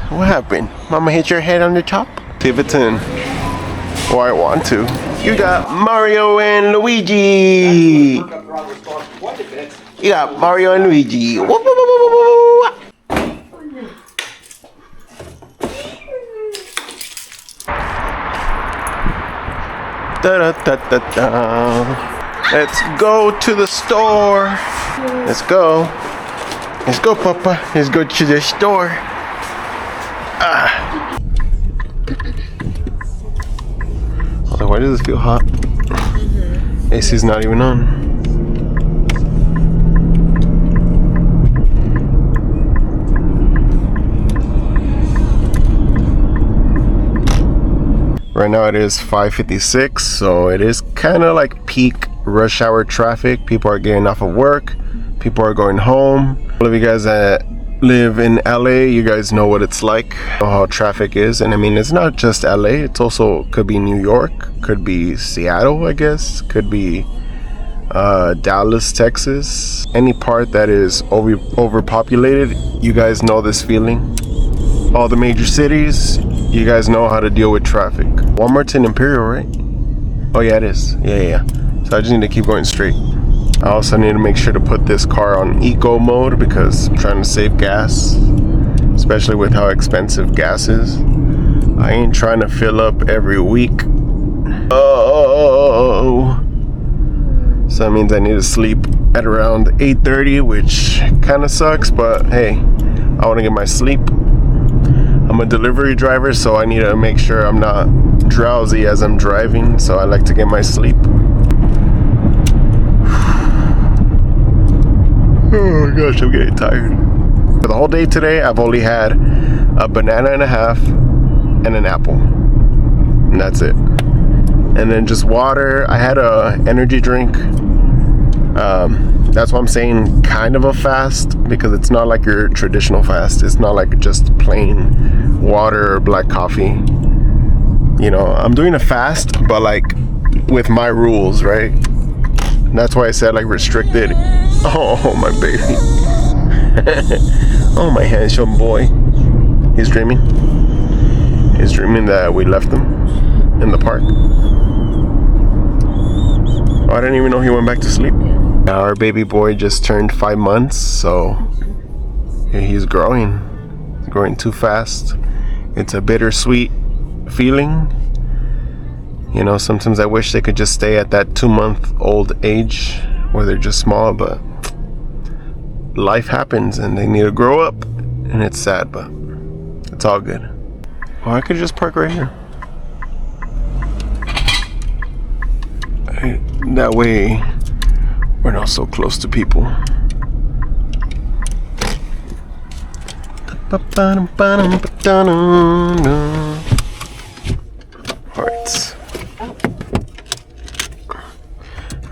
What happened? Mama hit your head on the top? See if it's in. Or I want to. You got Mario and Luigi. You got Mario and Luigi. Whoop, whoop, whoop, whoop, whoop. Da, da, da, da, da. Let's go to the store. Let's go. Let's go, Papa. Let's go to the store. Why does this feel hot? AC's not even on. Right now it is 5:56, so it is kind of like peak rush hour traffic. People are getting off of work. People are going home. All of you guys that live in LA, you guys know what it's like, know how traffic is. And I mean, it's not just LA, it's also could be New York, could be Seattle, I guess, could be Dallas, Texas. Any part that is overpopulated, you guys know this feeling. All the major cities, you guys know how to deal with traffic. Walmart's in Imperial, right? Oh yeah, it is. Yeah. So I just need to keep going straight. I also need to make sure to put this car on eco mode because I'm trying to save gas, especially with how expensive gas is. I ain't trying to fill up every week. Oh, so that means I need to sleep at around 8:30, which kind of sucks, but hey, I want to get my sleep. I'm a delivery driver, so I need to make sure I'm not drowsy as I'm driving, so I like to get my sleep. Oh my gosh, I'm getting tired. For the whole day today, I've only had a banana and a half and an apple. And that's it. And then just water. I had a energy drink. That's why I'm saying kind of a fast, because it's not like your traditional fast. It's not like just plain water or black coffee. You know, I'm doing a fast, but like with my rules, right? And that's why I said like restricted. Oh, my baby. Oh, my handsome boy. He's dreaming. He's dreaming that we left him in the park. Oh, I didn't even know he went back to sleep. Our baby boy just turned 5 months, so yeah, he's growing. He's growing too fast. It's a bittersweet feeling. You know, sometimes I wish they could just stay at that 2-month-old age where they're just small, but life happens and they need to grow up, and it's sad, but it's all good. Well, I could just park right here. That way we're not so close to people.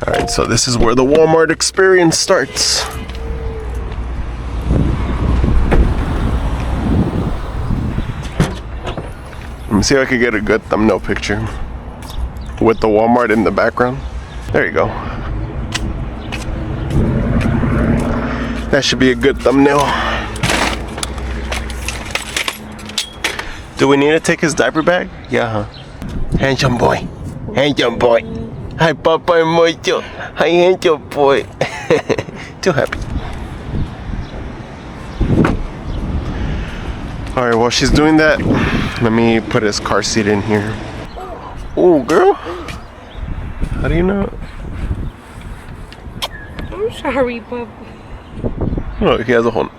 Alright, so this is where the Walmart experience starts. Let me see if I can get a good thumbnail picture with the Walmart in the background. There you go. That should be a good thumbnail. Do we need to take his diaper bag? Yeah, huh? Handsome boy. Handsome boy. Hi, Papa and Mocho. Hi, handsome boy. Too happy. Alright, while she's doing that, let me put his car seat in here. Oh, girl. How do you know? I'm sorry, Papa. Oh, he has a hole.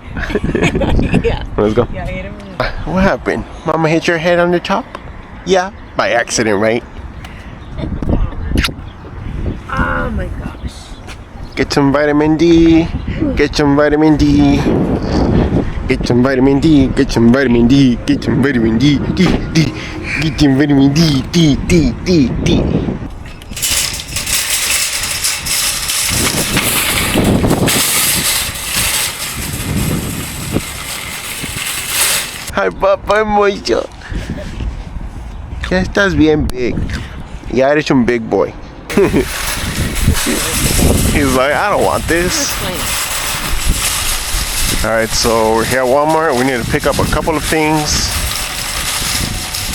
Yeah. Let's go. Yeah, I hit him. What happened? Mama hit your head on the top? Yeah. By accident, right? Oh my gosh. Get some vitamin D. Get some vitamin D. Get some vitamin D. Get some vitamin D. Get some vitamin D. D. Get some vitamin D. D. Hi, Papa Mocho. Ya estás bien big. Ya eres un big boy. He's like, I don't want this. Alright, so we're here at Walmart. We need to pick up a couple of things.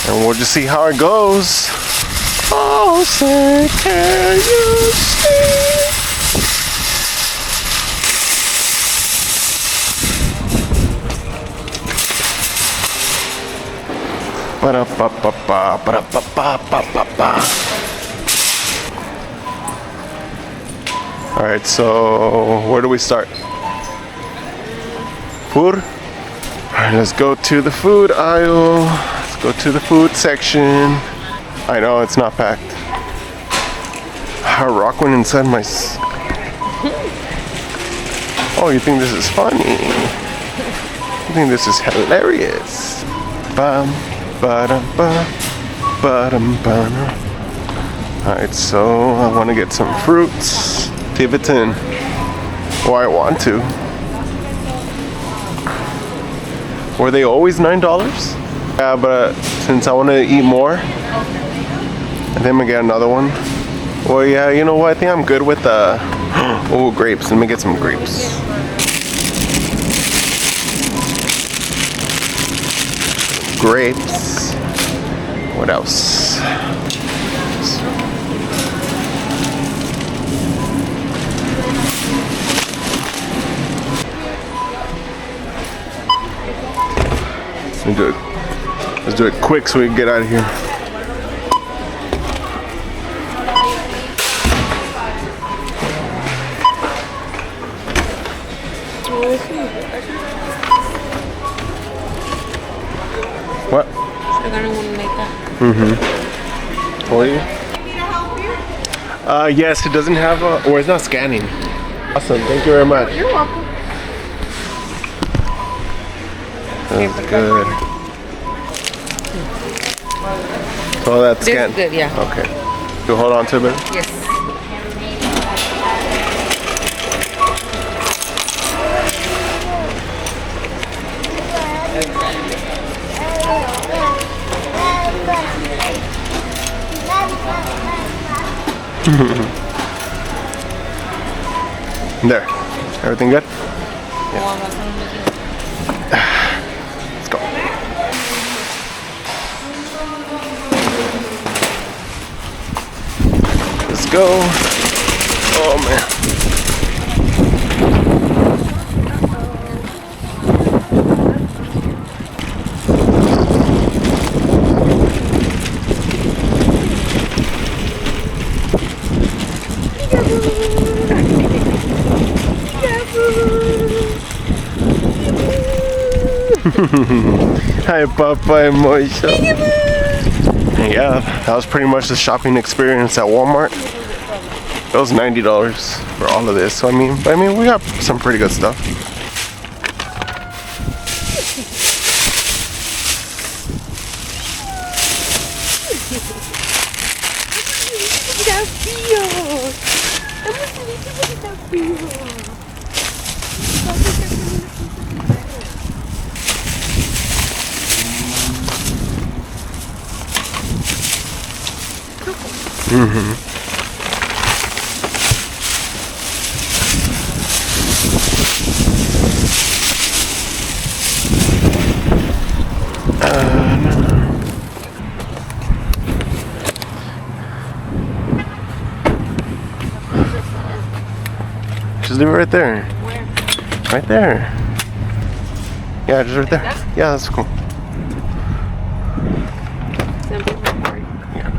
And we'll just see how it goes. Oh, say, can you see? Ba-da-ba-ba-ba, ba-da-ba-ba-ba-ba-ba. Alright, so where do we start? Food? Alright, let's go to the food aisle. Let's go to the food section. I know it's not packed. A rock went inside my... Oh, you think this is funny? You think this is hilarious? Bam, ba-dum, ba, ba-dum, ba. Alright, so I want to get some fruits. See if it's in. Or I want to. Were they always $9? Yeah, but since I want to eat more, I think I'm gonna get another one. Well, yeah, you know what? I think I'm good with oh, grapes. Let me get some grapes. Grapes. What else? Let's do it quick so we can get out of here. What? I don't want to make that. Mm-hmm. For you? Yes, it doesn't have a, or it's not scanning. Awesome, thank you very much. You're welcome. That's good. So that's This scanned? is good, yeah. Okay. You hold on to it? Yes. There. Everything good? Let's go. Let's go. Oh man. Hi, Papa Moisha. Yeah, that was pretty much the shopping experience at Walmart. It was $90 for all of this. So I mean, we got some pretty good stuff. Just leave it right there. Where? Right there. Yeah, just right there. Yeah, that's cool. Yeah.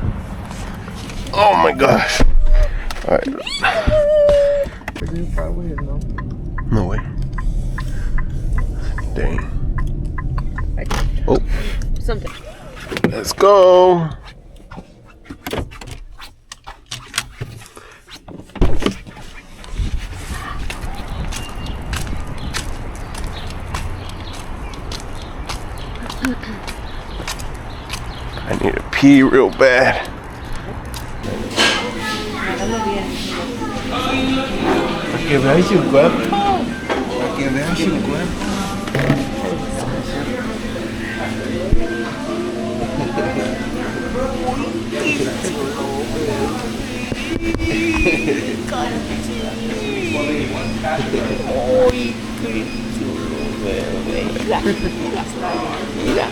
Oh my gosh. Alright. No way. Dang. Oh. Something. Let's go. I need to pee real bad. Para que veáis su cuerpo. Para que veáis su cuerpo. Ay, qué chulo. Mira. Mira.